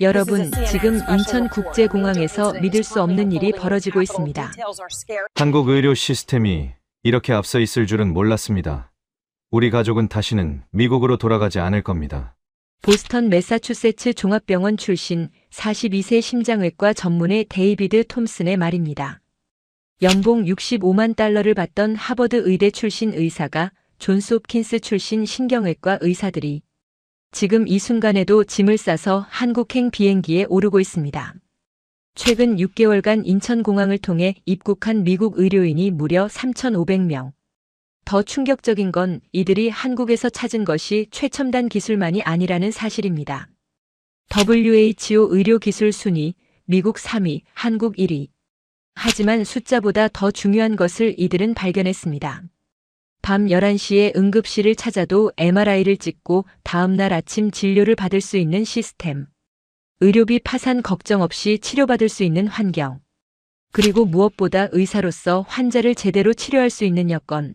여러분, 지금 인천국제공항에서 믿을 수 없는 일이 벌어지고 있습니다. 한국 의료 시스템이 이렇게 앞서 있을 줄은 몰랐습니다. 우리 가족은 다시는 미국으로 돌아가지 않을 겁니다. 보스턴 매사추세츠 종합병원 출신 42세 심장외과 전문의 데이비드 톰슨의 말입니다. 연봉 65만 달러를 받던 하버드 의대 출신 의사가 존스 홉킨스 출신 신경외과 의사들이 지금 이 순간에도 짐을 싸서 한국행 비행기에 오르고 있습니다. 최근 6개월간 인천공항을 통해 입국한 미국 의료인이 무려 3,500명. 더 충격적인 건 이들이 한국에서 찾은 것이 최첨단 기술만이 아니라는 사실입니다. WHO 의료기술 순위, 미국 3위, 한국 1위. 하지만 숫자보다 더 중요한 것을 이들은 발견했습니다. 밤 11시에 응급실을 찾아도 MRI를 찍고 다음날 아침 진료를 받을 수 있는 시스템. 의료비 파산 걱정 없이 치료받을 수 있는 환경. 그리고 무엇보다 의사로서 환자를 제대로 치료할 수 있는 여건.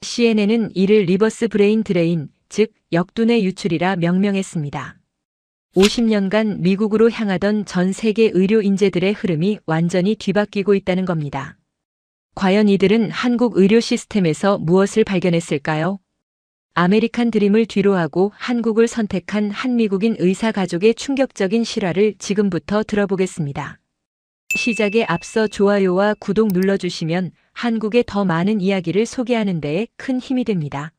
CNN은 이를 리버스 브레인 드레인, 즉 역둔의 유출이라 명명했습니다. 50년간 미국으로 향하던 전 세계 의료 인재들의 흐름이 완전히 뒤바뀌고 있다는 겁니다. 과연 이들은 한국 의료 시스템에서 무엇을 발견했을까요? 아메리칸 드림을 뒤로하고 한국을 선택한 한미국인 의사 가족의 충격적인 실화를 지금부터 들어보겠습니다. 시작에 앞서 좋아요와 구독 눌러주시면 한국의 더 많은 이야기를 소개하는 데에 큰 힘이 됩니다.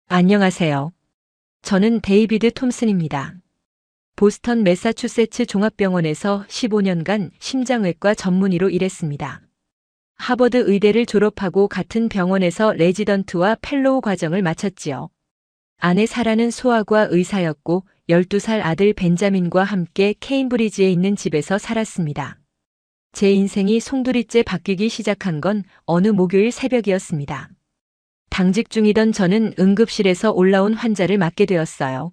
안녕하세요. 저는 데이비드 톰슨입니다. 보스턴 매사추세츠 종합병원에서 15년간 심장외과 전문의로 일했습니다. 하버드 의대를 졸업하고 같은 병원에서 레지던트와 펠로우 과정을 마쳤지요. 아내 사라는 소아과 의사였고 12살 아들 벤자민과 함께 케임브리지에 있는 집에서 살았습니다. 제 인생이 송두리째 바뀌기 시작한 건 어느 목요일 새벽이었습니다. 당직 중이던 저는 응급실에서 올라온 환자를 맡게 되었어요.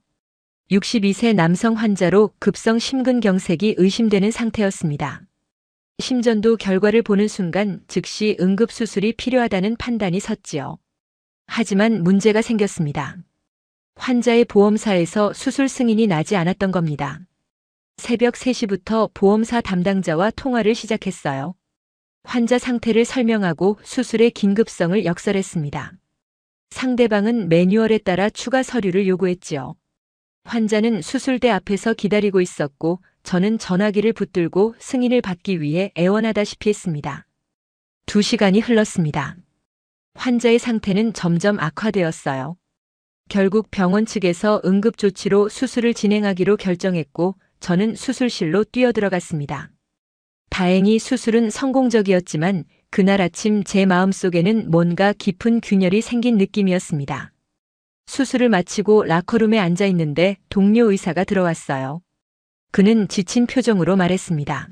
62세 남성 환자로 급성 심근경색이 의심되는 상태였습니다. 심전도 결과를 보는 순간 즉시 응급수술이 필요하다는 판단이 섰지요. 하지만 문제가 생겼습니다. 환자의 보험사에서 수술 승인이 나지 않았던 겁니다. 새벽 3시부터 보험사 담당자와 통화를 시작했어요. 환자 상태를 설명하고 수술의 긴급성을 역설했습니다. 상대방은 매뉴얼에 따라 추가 서류를 요구했지요. 환자는 수술대 앞에서 기다리고 있었고 저는 전화기를 붙들고 승인을 받기 위해 애원하다시피 했습니다. 2시간이 흘렀습니다. 환자의 상태는 점점 악화되었어요. 결국 병원 측에서 응급조치로 수술을 진행하기로 결정했고 저는 수술실로 뛰어들어갔습니다. 다행히 수술은 성공적이었지만 그날 아침 제 마음속에는 뭔가 깊은 균열이 생긴 느낌이었습니다. 수술을 마치고 라커룸에 앉아 있는데 동료 의사가 들어왔어요. 그는 지친 표정으로 말했습니다.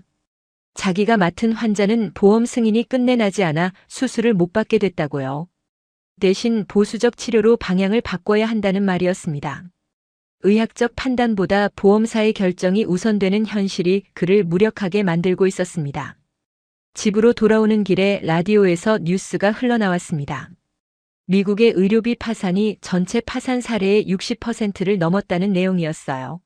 자기가 맡은 환자는 보험 승인이 끝내 나지 않아 수술을 못 받게 됐다고요. 대신 보수적 치료로 방향을 바꿔야 한다는 말이었습니다. 의학적 판단보다 보험사의 결정이 우선되는 현실이 그를 무력하게 만들고 있었습니다. 집으로 돌아오는 길에 라디오에서 뉴스가 흘러나왔습니다. 미국의 의료비 파산이 전체 파산 사례의 60%를 넘었다는 내용이었어요.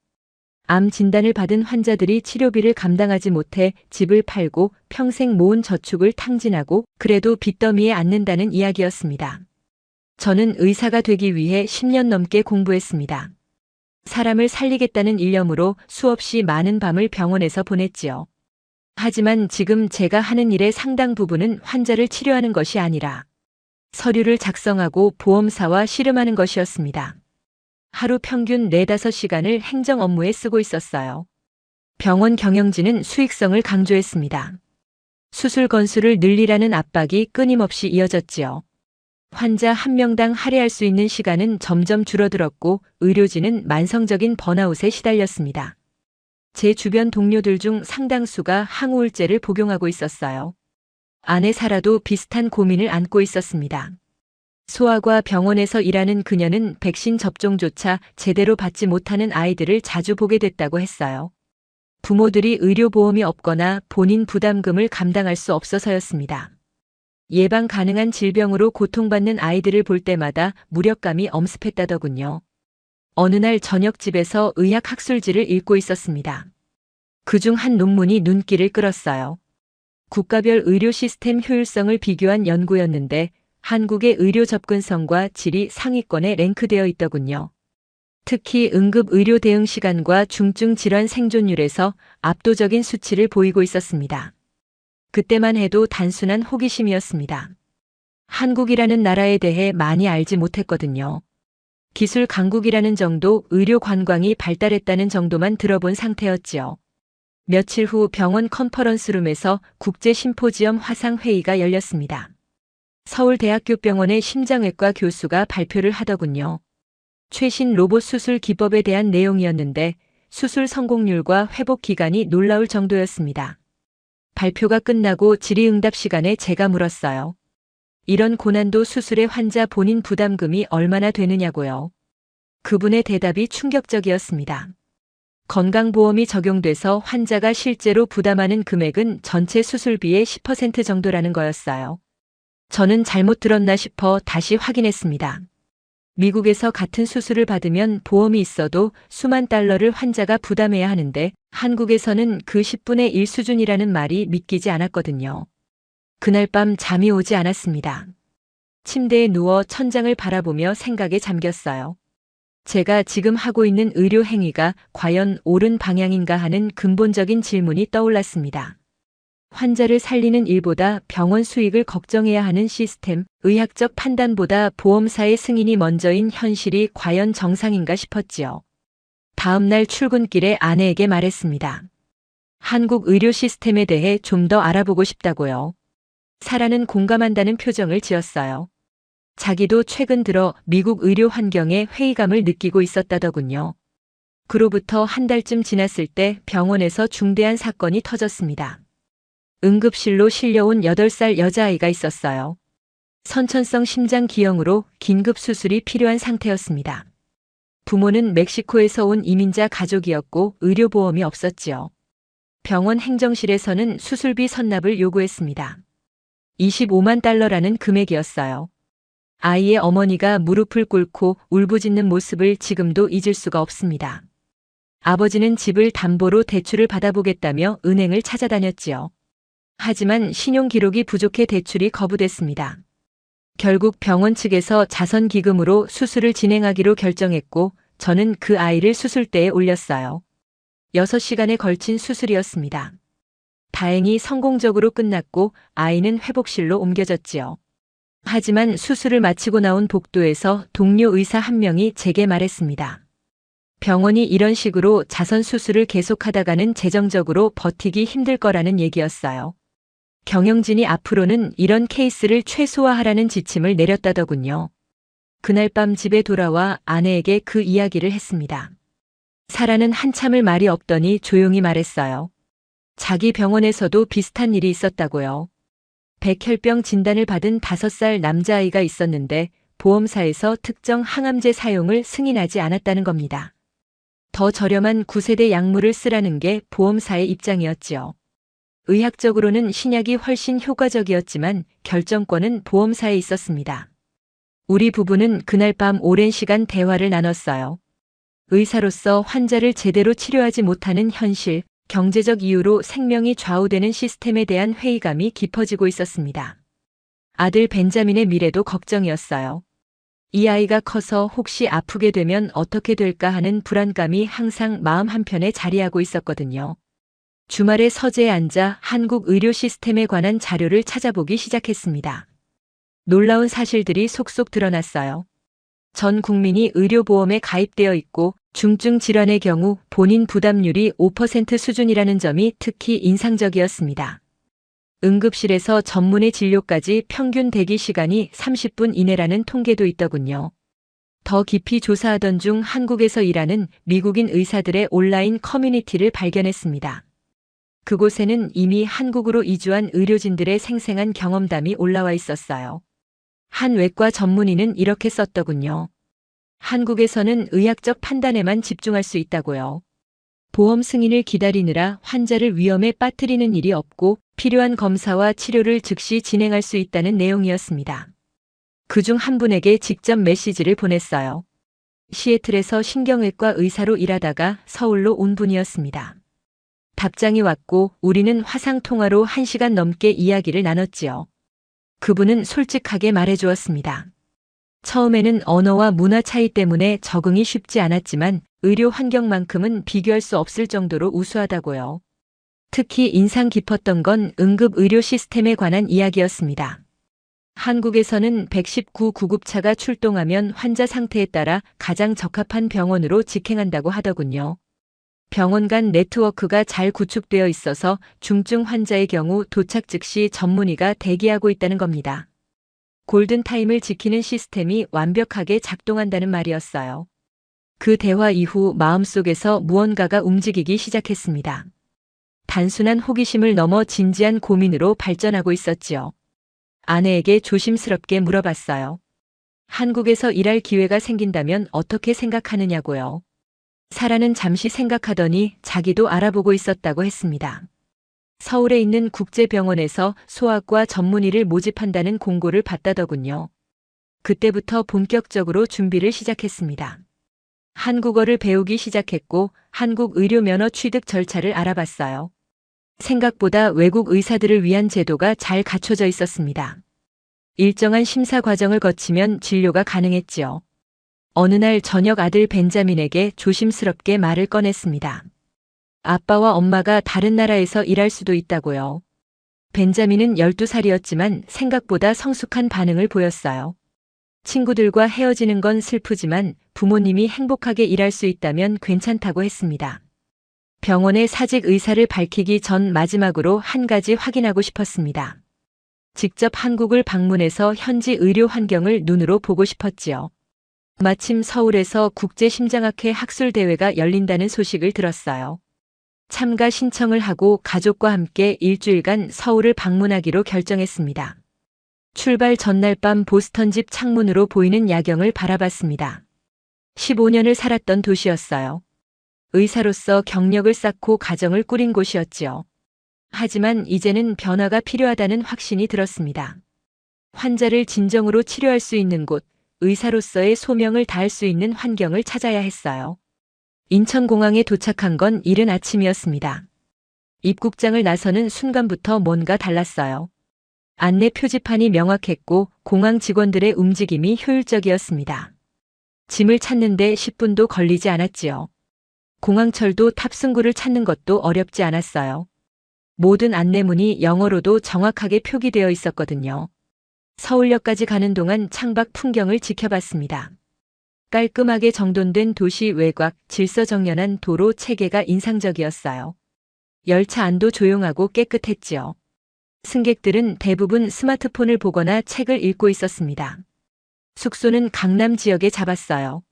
암 진단을 받은 환자들이 치료비를 감당하지 못해 집을 팔고 평생 모은 저축을 탕진하고 그래도 빚더미에 앉는다는 이야기였습니다. 저는 의사가 되기 위해 10년 넘게 공부했습니다. 사람을 살리겠다는 일념으로 수없이 많은 밤을 병원에서 보냈지요. 하지만 지금 제가 하는 일의 상당 부분은 환자를 치료하는 것이 아니라 서류를 작성하고 보험사와 씨름하는 것이었습니다. 하루 평균 4-5시간을 행정 업무에 쓰고 있었어요. 병원 경영진은 수익성을 강조했습니다. 수술 건수를 늘리라는 압박이 끊임없이 이어졌지요. 환자 한 명당 할애할 수 있는 시간은 점점 줄어들었고 의료진은 만성적인 번아웃에 시달렸습니다. 제 주변 동료들 중 상당수가 항우울제를 복용하고 있었어요. 아내 사라도 비슷한 고민을 안고 있었습니다. 소아과 병원에서 일하는 그녀는 백신 접종조차 제대로 받지 못하는 아이들을 자주 보게 됐다고 했어요. 부모들이 의료보험이 없거나 본인 부담금을 감당할 수 없어서였습니다. 예방 가능한 질병으로 고통받는 아이들을 볼 때마다 무력감이 엄습했다더군요. 어느 날 저녁 집에서 의학학술지를 읽고 있었습니다. 그중 한 논문이 눈길을 끌었어요. 국가별 의료 시스템 효율성을 비교한 연구였는데 한국의 의료 접근성과 질이 상위권에 랭크되어 있더군요. 특히 응급 의료 대응 시간과 중증 질환 생존율에서 압도적인 수치를 보이고 있었습니다. 그때만 해도 단순한 호기심이었습니다. 한국이라는 나라에 대해 많이 알지 못했거든요. 기술 강국이라는 정도, 의료 관광이 발달했다는 정도만 들어본 상태였지요. 며칠 후 병원 컨퍼런스룸에서 국제 심포지엄 화상 회의가 열렸습니다. 서울대학교 병원의 심장외과 교수가 발표를 하더군요. 최신 로봇 수술 기법에 대한 내용이었는데 수술 성공률과 회복 기간이 놀라울 정도였습니다. 발표가 끝나고 질의응답 시간에 제가 물었어요. 이런 고난도 수술의 환자 본인 부담금이 얼마나 되느냐고요. 그분의 대답이 충격적이었습니다. 건강보험이 적용돼서 환자가 실제로 부담하는 금액은 전체 수술비의 10% 정도라는 거였어요. 저는 잘못 들었나 싶어 다시 확인했습니다. 미국에서 같은 수술을 받으면 보험이 있어도 수만 달러를 환자가 부담해야 하는데 한국에서는 그 10분의 1 수준이라는 말이 믿기지 않았거든요. 그날 밤 잠이 오지 않았습니다. 침대에 누워 천장을 바라보며 생각에 잠겼어요. 제가 지금 하고 있는 의료 행위가 과연 옳은 방향인가 하는 근본적인 질문이 떠올랐습니다. 환자를 살리는 일보다 병원 수익을 걱정해야 하는 시스템, 의학적 판단보다 보험사의 승인이 먼저인 현실이 과연 정상인가 싶었지요. 다음 날 출근길에 아내에게 말했습니다. 한국 의료 시스템에 대해 좀 더 알아보고 싶다고요. 사라는 공감한다는 표정을 지었어요. 자기도 최근 들어 미국 의료 환경에 회의감을 느끼고 있었다더군요. 그로부터 한 달쯤 지났을 때 병원에서 중대한 사건이 터졌습니다. 응급실로 실려온 8살 여자아이가 있었어요. 선천성 심장 기형으로 긴급 수술이 필요한 상태였습니다. 부모는 멕시코에서 온 이민자 가족이었고 의료보험이 없었지요. 병원 행정실에서는 수술비 선납을 요구했습니다. 25만 달러라는 금액이었어요. 아이의 어머니가 무릎을 꿇고 울부짖는 모습을 지금도 잊을 수가 없습니다. 아버지는 집을 담보로 대출을 받아보겠다며 은행을 찾아다녔지요. 하지만 신용 기록이 부족해 대출이 거부됐습니다. 결국 병원 측에서 자선기금으로 수술을 진행하기로 결정했고 저는 그 아이를 수술대에 올렸어요. 6시간에 걸친 수술이었습니다. 다행히 성공적으로 끝났고 아이는 회복실로 옮겨졌지요. 하지만 수술을 마치고 나온 복도에서 동료 의사 한 명이 제게 말했습니다. 병원이 이런 식으로 자선 수술을 계속하다가는 재정적으로 버티기 힘들 거라는 얘기였어요. 경영진이 앞으로는 이런 케이스를 최소화하라는 지침을 내렸다더군요. 그날 밤 집에 돌아와 아내에게 그 이야기를 했습니다. 사라는 한참을 말이 없더니 조용히 말했어요. 자기 병원에서도 비슷한 일이 있었다고요. 백혈병 진단을 받은 5살 남자아이가 있었는데 보험사에서 특정 항암제 사용을 승인하지 않았다는 겁니다. 더 저렴한 9세대 약물을 쓰라는 게 보험사의 입장이었지요. 의학적으로는 신약이 훨씬 효과적이었지만 결정권은 보험사에 있었습니다. 우리 부부는 그날 밤 오랜 시간 대화를 나눴어요. 의사로서 환자를 제대로 치료하지 못하는 현실, 경제적 이유로 생명이 좌우되는 시스템에 대한 회의감이 깊어지고 있었습니다. 아들 벤자민의 미래도 걱정이었어요. 이 아이가 커서 혹시 아프게 되면 어떻게 될까 하는 불안감이 항상 마음 한편에 자리하고 있었거든요. 주말에 서재에 앉아 한국 의료 시스템에 관한 자료를 찾아보기 시작했습니다. 놀라운 사실들이 속속 드러났어요. 전 국민이 의료보험에 가입되어 있고 중증 질환의 경우 본인 부담률이 5% 수준이라는 점이 특히 인상적이었습니다. 응급실에서 전문의 진료까지 평균 대기 시간이 30분 이내라는 통계도 있더군요. 더 깊이 조사하던 중 한국에서 일하는 미국인 의사들의 온라인 커뮤니티를 발견했습니다. 그곳에는 이미 한국으로 이주한 의료진들의 생생한 경험담이 올라와 있었어요. 한 외과 전문의는 이렇게 썼더군요. 한국에서는 의학적 판단에만 집중할 수 있다고요. 보험 승인을 기다리느라 환자를 위험에 빠뜨리는 일이 없고 필요한 검사와 치료를 즉시 진행할 수 있다는 내용이었습니다. 그중 한 분에게 직접 메시지를 보냈어요. 시애틀에서 신경외과 의사로 일하다가 서울로 온 분이었습니다. 답장이 왔고 우리는 화상 통화로 1시간 넘게 이야기를 나눴지요. 그분은 솔직하게 말해주었습니다. 처음에는 언어와 문화 차이 때문에 적응이 쉽지 않았지만 의료 환경만큼은 비교할 수 없을 정도로 우수하다고요. 특히 인상 깊었던 건 응급 의료 시스템에 관한 이야기였습니다. 한국에서는 119 구급차가 출동하면 환자 상태에 따라 가장 적합한 병원으로 직행한다고 하더군요. 병원 간 네트워크가 잘 구축되어 있어서 중증 환자의 경우 도착 즉시 전문의가 대기하고 있다는 겁니다. 골든타임을 지키는 시스템이 완벽하게 작동한다는 말이었어요. 그 대화 이후 마음속에서 무언가가 움직이기 시작했습니다. 단순한 호기심을 넘어 진지한 고민으로 발전하고 있었지요. 아내에게 조심스럽게 물어봤어요. 한국에서 일할 기회가 생긴다면 어떻게 생각하느냐고요. 사라는 잠시 생각하더니 자기도 알아보고 있었다고 했습니다. 서울에 있는 국제병원에서 소아과 전문의를 모집한다는 공고를 봤다더군요. 그때부터 본격적으로 준비를 시작했습니다. 한국어를 배우기 시작했고 한국 의료 면허 취득 절차를 알아봤어요. 생각보다 외국 의사들을 위한 제도가 잘 갖춰져 있었습니다. 일정한 심사 과정을 거치면 진료가 가능했지요. 어느 날 저녁 아들 벤자민에게 조심스럽게 말을 꺼냈습니다. 아빠와 엄마가 다른 나라에서 일할 수도 있다고요. 벤자민은 12살이었지만 생각보다 성숙한 반응을 보였어요. 친구들과 헤어지는 건 슬프지만 부모님이 행복하게 일할 수 있다면 괜찮다고 했습니다. 병원의 사직 의사를 밝히기 전 마지막으로 한 가지 확인하고 싶었습니다. 직접 한국을 방문해서 현지 의료 환경을 눈으로 보고 싶었지요. 마침 서울에서 국제심장학회 학술대회가 열린다는 소식을 들었어요. 참가 신청을 하고 가족과 함께 일주일간 서울을 방문하기로 결정했습니다. 출발 전날 밤 보스턴 집 창문으로 보이는 야경을 바라봤습니다. 15년을 살았던 도시였어요. 의사로서 경력을 쌓고 가정을 꾸린 곳이었지요. 하지만 이제는 변화가 필요하다는 확신이 들었습니다. 환자를 진정으로 치료할 수 있는 곳, 의사로서의 소명을 다할 수 있는 환경을 찾아야 했어요. 인천공항에 도착한 건 이른 아침이었습니다. 입국장을 나서는 순간부터 뭔가 달랐어요. 안내 표지판이 명확했고 공항 직원들의 움직임이 효율적이었습니다. 짐을 찾는데 10분도 걸리지 않았지요. 공항철도 탑승구를 찾는 것도 어렵지 않았어요. 모든 안내문이 영어로도 정확하게 표기되어 있었거든요. 서울역까지 가는 동안 창밖 풍경을 지켜봤습니다. 깔끔하게 정돈된 도시 외곽, 질서정연한 도로 체계가 인상적이었어요. 열차 안도 조용하고 깨끗했지요. 승객들은 대부분 스마트폰을 보거나 책을 읽고 있었습니다. 숙소는 강남 지역에 잡았어요.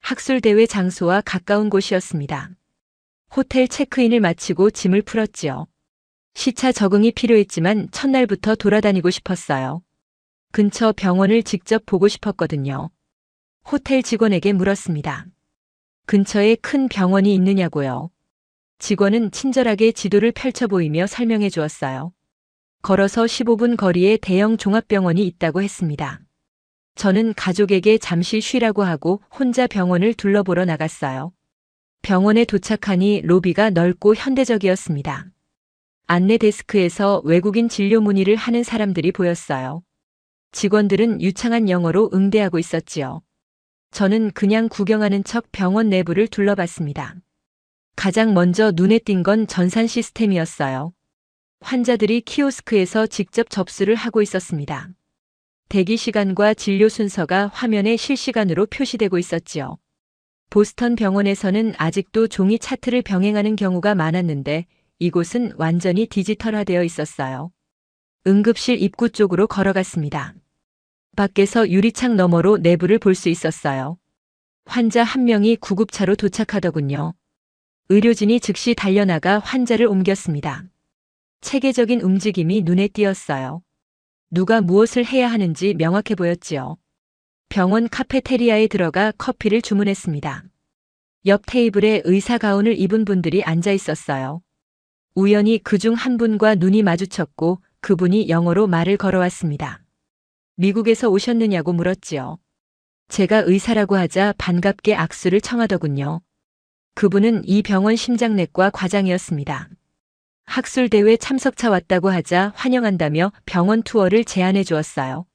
학술대회 장소와 가까운 곳이었습니다. 호텔 체크인을 마치고 짐을 풀었지요. 시차 적응이 필요했지만 첫날부터 돌아다니고 싶었어요. 근처 병원을 직접 보고 싶었거든요. 호텔 직원에게 물었습니다. 근처에 큰 병원이 있느냐고요. 직원은 친절하게 지도를 펼쳐 보이며 설명해 주었어요. 걸어서 15분 거리에 대형 종합병원이 있다고 했습니다. 저는 가족에게 잠시 쉬라고 하고 혼자 병원을 둘러보러 나갔어요. 병원에 도착하니 로비가 넓고 현대적이었습니다. 안내 데스크에서 외국인 진료 문의를 하는 사람들이 보였어요. 직원들은 유창한 영어로 응대하고 있었지요. 저는 그냥 구경하는 척 병원 내부를 둘러봤습니다. 가장 먼저 눈에 띈 건 전산 시스템이었어요. 환자들이 키오스크에서 직접 접수를 하고 있었습니다. 대기 시간과 진료 순서가 화면에 실시간으로 표시되고 있었지요. 보스턴 병원에서는 아직도 종이 차트를 병행하는 경우가 많았는데 이곳은 완전히 디지털화되어 있었어요. 응급실 입구 쪽으로 걸어갔습니다. 밖에서 유리창 너머로 내부를 볼 수 있었어요. 환자 한 명이 구급차로 도착하더군요. 의료진이 즉시 달려나가 환자를 옮겼습니다. 체계적인 움직임이 눈에 띄었어요. 누가 무엇을 해야 하는지 명확해 보였지요. 병원 카페테리아에 들어가 커피를 주문했습니다. 옆 테이블에 의사 가운을 입은 분들이 앉아 있었어요. 우연히 그중 한 분과 눈이 마주쳤고 그분이 영어로 말을 걸어왔습니다. 미국에서 오셨느냐고 물었지요. 제가 의사라고 하자 반갑게 악수를 청하더군요. 그분은 이 병원 심장내과 과장이었습니다. 학술대회 참석차 왔다고 하자 환영한다며 병원 투어를 제안해 주었어요.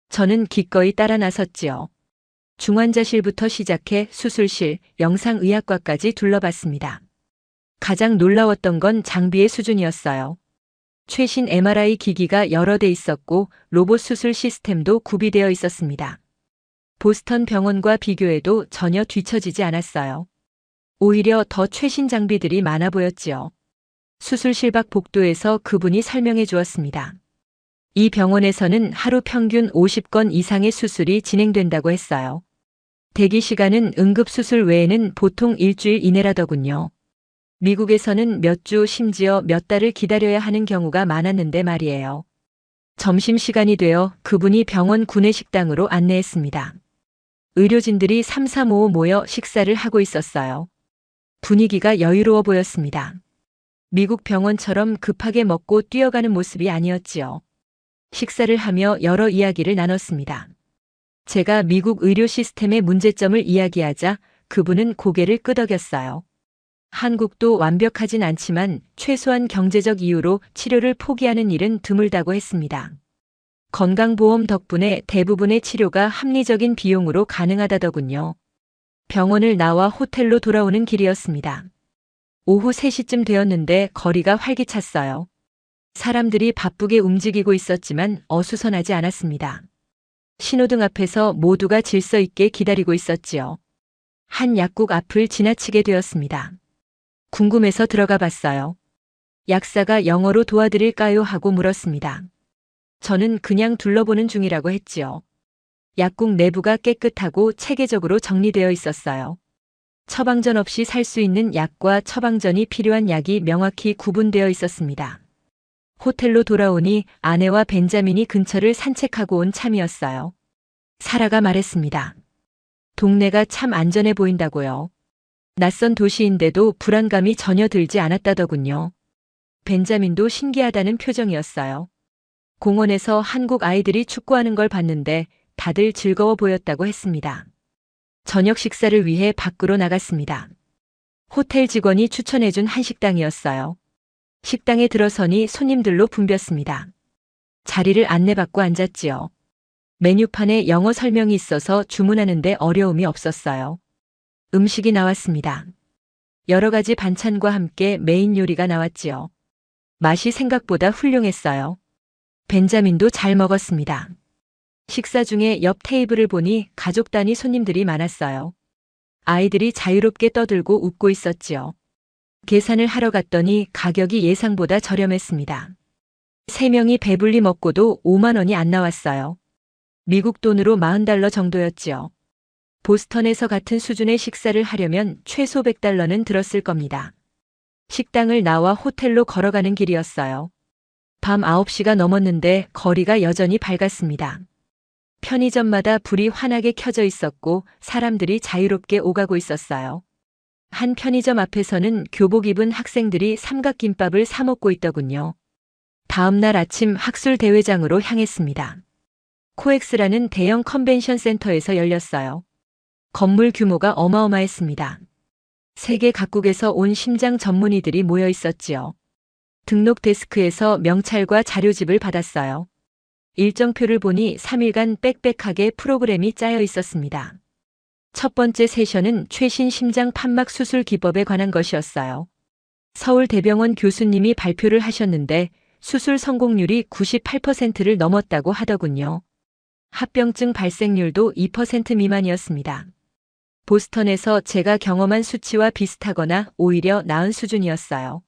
저는 기꺼이 따라 나섰지요. 중환자실부터 시작해 수술실, 영상의학과까지 둘러봤습니다. 가장 놀라웠던 건 장비의 수준이었어요. 최신 MRI 기기가 여러 대 있었고 로봇 수술 시스템도 구비되어 있었습니다. 보스턴 병원과 비교해도 전혀 뒤처지지 않았어요. 오히려 더 최신 장비들이 많아 보였지요. 수술실 밖 복도에서 그분이 설명해 주었습니다. 이 병원에서는 하루 평균 50건 이상의 수술이 진행된다고 했어요. 대기 시간은 응급수술 외에는 보통 일주일 이내라더군요. 미국에서는 몇 주 심지어 몇 달을 기다려야 하는 경우가 많았는데 말이에요. 점심시간이 되어 그분이 병원 구내식당으로 안내했습니다. 의료진들이 삼삼오오 모여 식사를 하고 있었어요. 분위기가 여유로워 보였습니다. 미국 병원처럼 급하게 먹고 뛰어가는 모습이 아니었지요. 식사를 하며 여러 이야기를 나눴습니다. 제가 미국 의료 시스템의 문제점을 이야기하자 그분은 고개를 끄덕였어요. 한국도 완벽하진 않지만 최소한 경제적 이유로 치료를 포기하는 일은 드물다고 했습니다. 건강보험 덕분에 대부분의 치료가 합리적인 비용으로 가능하다더군요. 병원을 나와 호텔로 돌아오는 길이었습니다. 오후 3시쯤 되었는데 거리가 활기찼어요. 사람들이 바쁘게 움직이고 있었지만 어수선하지 않았습니다. 신호등 앞에서 모두가 질서 있게 기다리고 있었지요. 한 약국 앞을 지나치게 되었습니다. 궁금해서 들어가 봤어요. 약사가 영어로 도와드릴까요? 하고 물었습니다. 저는 그냥 둘러보는 중이라고 했지요. 약국 내부가 깨끗하고 체계적으로 정리되어 있었어요. 처방전 없이 살 수 있는 약과 처방전이 필요한 약이 명확히 구분되어 있었습니다. 호텔로 돌아오니 아내와 벤자민이 근처를 산책하고 온 참이었어요. 사라가 말했습니다. 동네가 참 안전해 보인다고요. 낯선 도시인데도 불안감이 전혀 들지 않았다더군요. 벤자민도 신기하다는 표정이었어요. 공원에서 한국 아이들이 축구하는 걸 봤는데 다들 즐거워 보였다고 했습니다. 저녁 식사를 위해 밖으로 나갔습니다. 호텔 직원이 추천해준 한식당이었어요. 식당에 들어서니 손님들로 붐볐습니다. 자리를 안내받고 앉았지요. 메뉴판에 영어 설명이 있어서 주문하는데 어려움이 없었어요. 음식이 나왔습니다. 여러 가지 반찬과 함께 메인 요리가 나왔지요. 맛이 생각보다 훌륭했어요. 벤자민도 잘 먹었습니다. 식사 중에 옆 테이블을 보니 가족 단위 손님들이 많았어요. 아이들이 자유롭게 떠들고 웃고 있었지요. 계산을 하러 갔더니 가격이 예상보다 저렴했습니다. 3명이 배불리 먹고도 5만 원이 안 나왔어요. 미국 돈으로 $40 정도였지요. 보스턴에서 같은 수준의 식사를 하려면 최소 $100는 들었을 겁니다. 식당을 나와 호텔로 걸어가는 길이었어요. 밤 9시가 넘었는데 거리가 여전히 밝았습니다. 편의점마다 불이 환하게 켜져 있었고 사람들이 자유롭게 오가고 있었어요. 한 편의점 앞에서는 교복 입은 학생들이 삼각김밥을 사 먹고 있더군요. 다음 날 아침 학술 대회장으로 향했습니다. 코엑스라는 대형 컨벤션 센터에서 열렸어요. 건물 규모가 어마어마했습니다. 세계 각국에서 온 심장 전문의들이 모여 있었지요. 등록 데스크에서 명찰과 자료집을 받았어요. 일정표를 보니 3일간 빽빽하게 프로그램이 짜여 있었습니다. 첫 번째 세션은 최신 심장 판막 수술 기법에 관한 것이었어요. 서울대병원 교수님이 발표를 하셨는데 수술 성공률이 98%를 넘었다고 하더군요. 합병증 발생률도 2% 미만이었습니다. 보스턴에서 제가 경험한 수치와 비슷하거나 오히려 나은 수준이었어요.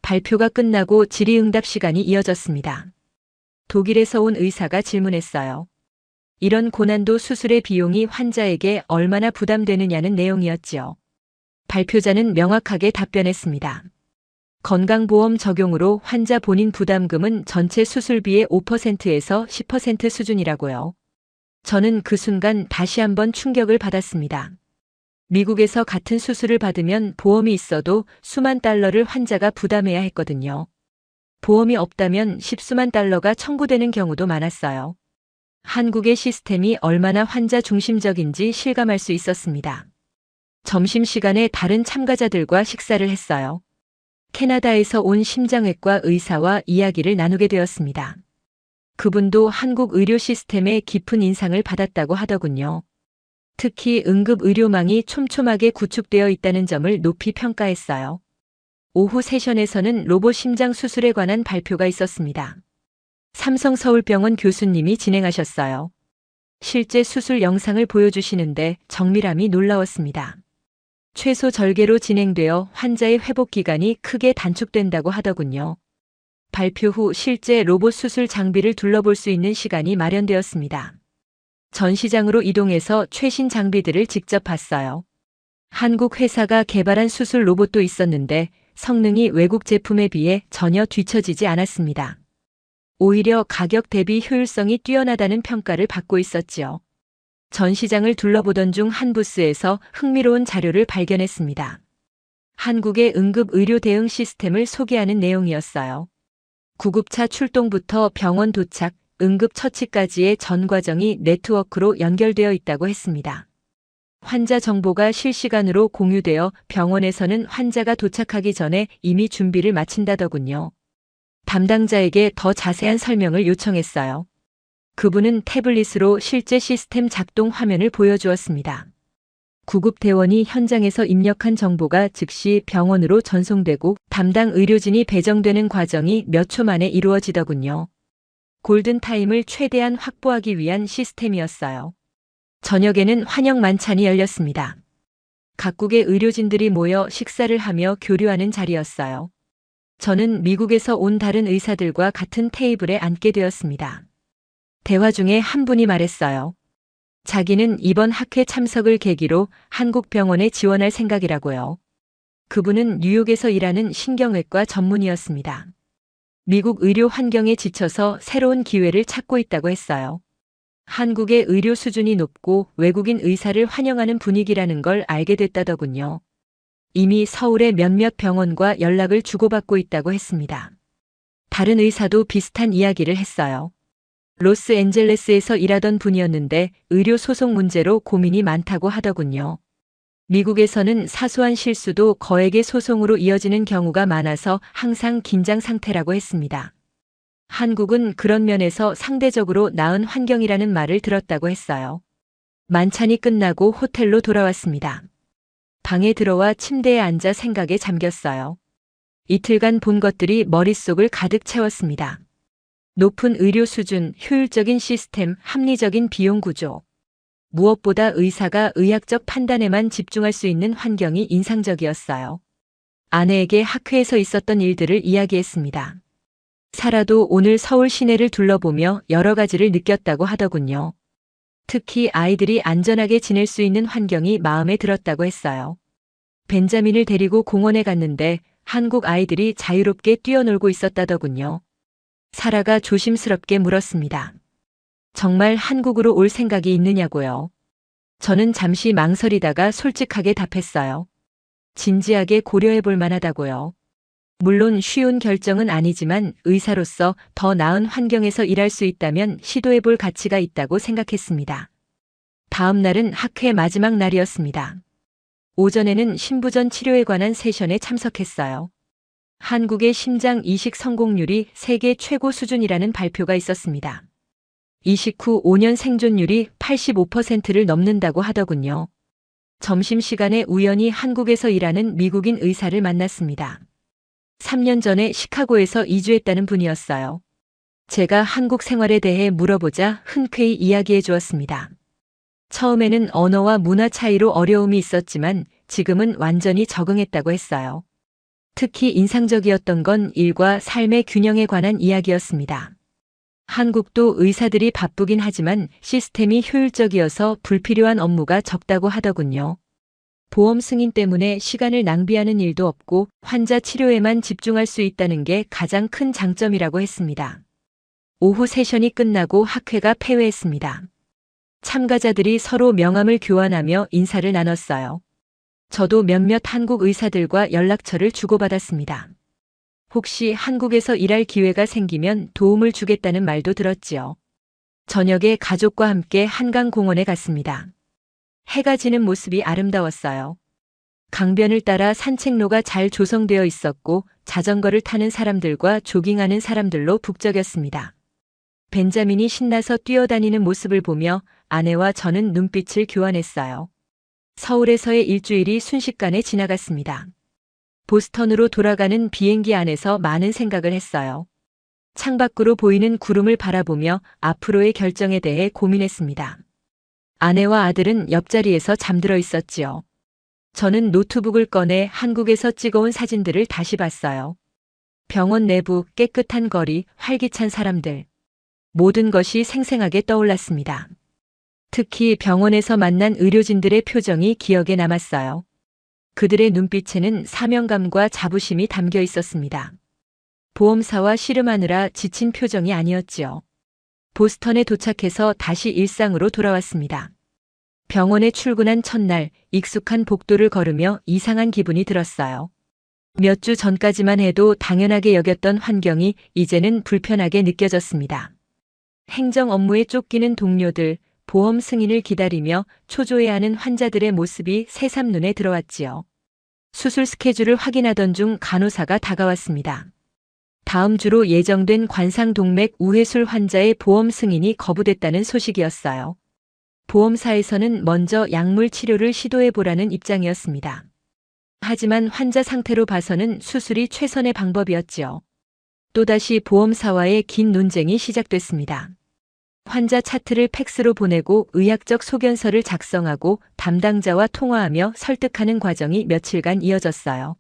발표가 끝나고 질의응답 시간이 이어졌습니다. 독일에서 온 의사가 질문했어요. 이런 고난도 수술의 비용이 환자에게 얼마나 부담되느냐는 내용이었지요. 발표자는 명확하게 답변했습니다. 건강보험 적용으로 환자 본인 부담금은 전체 수술비의 5%에서 10% 수준이라고요. 저는 그 순간 다시 한번 충격을 받았습니다. 미국에서 같은 수술을 받으면 보험이 있어도 수만 달러를 환자가 부담해야 했거든요. 보험이 없다면 십수만 달러가 청구되는 경우도 많았어요. 한국의 시스템이 얼마나 환자 중심적인지 실감할 수 있었습니다. 점심시간에 다른 참가자들과 식사를 했어요. 캐나다에서 온 심장외과 의사와 이야기를 나누게 되었습니다. 그분도 한국 의료 시스템에 깊은 인상을 받았다고 하더군요. 특히 응급 의료망이 촘촘하게 구축되어 있다는 점을 높이 평가했어요. 오후 세션에서는 로봇 심장 수술에 관한 발표가 있었습니다. 삼성서울병원 교수님이 진행하셨어요. 실제 수술 영상을 보여주시는데 정밀함이 놀라웠습니다. 최소 절개로 진행되어 환자의 회복 기간이 크게 단축된다고 하더군요. 발표 후 실제 로봇 수술 장비를 둘러볼 수 있는 시간이 마련되었습니다. 전시장으로 이동해서 최신 장비들을 직접 봤어요. 한국 회사가 개발한 수술 로봇도 있었는데 성능이 외국 제품에 비해 전혀 뒤처지지 않았습니다. 오히려 가격 대비 효율성이 뛰어나다는 평가를 받고 있었지요. 전시장을 둘러보던 중 한 부스에서 흥미로운 자료를 발견했습니다. 한국의 응급 의료 대응 시스템을 소개하는 내용이었어요. 구급차 출동부터 병원 도착, 응급 처치까지의 전 과정이 네트워크로 연결되어 있다고 했습니다. 환자 정보가 실시간으로 공유되어 병원에서는 환자가 도착하기 전에 이미 준비를 마친다더군요. 담당자에게 더 자세한 설명을 요청했어요. 그분은 태블릿으로 실제 시스템 작동 화면을 보여주었습니다. 구급대원이 현장에서 입력한 정보가 즉시 병원으로 전송되고 담당 의료진이 배정되는 과정이 몇 초 만에 이루어지더군요. 골든타임을 최대한 확보하기 위한 시스템이었어요. 저녁에는 환영 만찬이 열렸습니다. 각국의 의료진들이 모여 식사를 하며 교류하는 자리였어요. 저는 미국에서 온 다른 의사들과 같은 테이블에 앉게 되었습니다. 대화 중에 한 분이 말했어요. 자기는 이번 학회 참석을 계기로 한국 병원에 지원할 생각이라고요. 그분은 뉴욕에서 일하는 신경외과 전문의였습니다. 미국 의료 환경에 지쳐서 새로운 기회를 찾고 있다고 했어요. 한국의 의료 수준이 높고 외국인 의사를 환영하는 분위기라는 걸 알게 됐다더군요. 이미 서울의 몇몇 병원과 연락을 주고받고 있다고 했습니다. 다른 의사도 비슷한 이야기를 했어요. 로스앤젤레스에서 일하던 분이었는데 의료 소송 문제로 고민이 많다고 하더군요. 미국에서는 사소한 실수도 거액의 소송으로 이어지는 경우가 많아서 항상 긴장 상태라고 했습니다. 한국은 그런 면에서 상대적으로 나은 환경이라는 말을 들었다고 했어요. 만찬이 끝나고 호텔로 돌아왔습니다. 방에 들어와 침대에 앉아 생각에 잠겼어요. 이틀간 본 것들이 머릿속을 가득 채웠습니다. 높은 의료 수준, 효율적인 시스템, 합리적인 비용 구조. 무엇보다 의사가 의학적 판단에만 집중할 수 있는 환경이 인상적이었어요. 아내에게 학회에서 있었던 일들을 이야기했습니다. 사라도 오늘 서울 시내를 둘러보며 여러 가지를 느꼈다고 하더군요. 특히 아이들이 안전하게 지낼 수 있는 환경이 마음에 들었다고 했어요. 벤자민을 데리고 공원에 갔는데 한국 아이들이 자유롭게 뛰어놀고 있었다더군요. 사라가 조심스럽게 물었습니다. 정말 한국으로 올 생각이 있느냐고요. 저는 잠시 망설이다가 솔직하게 답했어요. 진지하게 고려해 볼 만하다고요. 물론 쉬운 결정은 아니지만 의사로서 더 나은 환경에서 일할 수 있다면 시도해 볼 가치가 있다고 생각했습니다. 다음 날은 학회 마지막 날이었습니다. 오전에는 신부전 치료에 관한 세션에 참석했어요. 한국의 심장 이식 성공률이 세계 최고 수준이라는 발표가 있었습니다. 이식 후 5년 생존율이 85%를 넘는다고 하더군요. 점심시간에 우연히 한국에서 일하는 미국인 의사를 만났습니다. 3년 전에 시카고에서 이주했다는 분이었어요. 제가 한국 생활에 대해 물어보자 흔쾌히 이야기해 주었습니다. 처음에는 언어와 문화 차이로 어려움이 있었지만 지금은 완전히 적응했다고 했어요. 특히 인상적이었던 건 일과 삶의 균형에 관한 이야기였습니다. 한국도 의사들이 바쁘긴 하지만 시스템이 효율적이어서 불필요한 업무가 적다고 하더군요. 보험 승인 때문에 시간을 낭비하는 일도 없고 환자 치료에만 집중할 수 있다는 게 가장 큰 장점이라고 했습니다. 오후 세션이 끝나고 학회가 폐회했습니다. 참가자들이 서로 명함을 교환하며 인사를 나눴어요. 저도 몇몇 한국 의사들과 연락처를 주고받았습니다. 혹시 한국에서 일할 기회가 생기면 도움을 주겠다는 말도 들었지요. 저녁에 가족과 함께 한강공원에 갔습니다. 해가 지는 모습이 아름다웠어요. 강변을 따라 산책로가 잘 조성되어 있었고 자전거를 타는 사람들과 조깅하는 사람들로 북적였습니다. 벤자민이 신나서 뛰어다니는 모습을 보며 아내와 저는 눈빛을 교환했어요. 서울에서의 일주일이 순식간에 지나갔습니다. 보스턴으로 돌아가는 비행기 안에서 많은 생각을 했어요. 창밖으로 보이는 구름을 바라보며 앞으로의 결정에 대해 고민했습니다. 아내와 아들은 옆자리에서 잠들어 있었지요. 저는 노트북을 꺼내 한국에서 찍어온 사진들을 다시 봤어요. 병원 내부, 깨끗한 거리, 활기찬 사람들. 모든 것이 생생하게 떠올랐습니다. 특히 병원에서 만난 의료진들의 표정이 기억에 남았어요. 그들의 눈빛에는 사명감과 자부심이 담겨 있었습니다. 보험사와 씨름하느라 지친 표정이 아니었지요. 보스턴에 도착해서 다시 일상으로 돌아왔습니다. 병원에 출근한 첫날 익숙한 복도를 걸으며 이상한 기분이 들었어요. 몇 주 전까지만 해도 당연하게 여겼던 환경이 이제는 불편하게 느껴졌습니다. 행정 업무에 쫓기는 동료들, 보험 승인을 기다리며 초조해하는 환자들의 모습이 새삼 눈에 들어왔지요. 수술 스케줄을 확인하던 중 간호사가 다가왔습니다. 다음 주로 예정된 관상동맥 우회술 환자의 보험 승인이 거부됐다는 소식이었어요. 보험사에서는 먼저 약물 치료를 시도해보라는 입장이었습니다. 하지만 환자 상태로 봐서는 수술이 최선의 방법이었지요. 또다시 보험사와의 긴 논쟁이 시작됐습니다. 환자 차트를 팩스로 보내고 의학적 소견서를 작성하고 담당자와 통화하며 설득하는 과정이 며칠간 이어졌어요.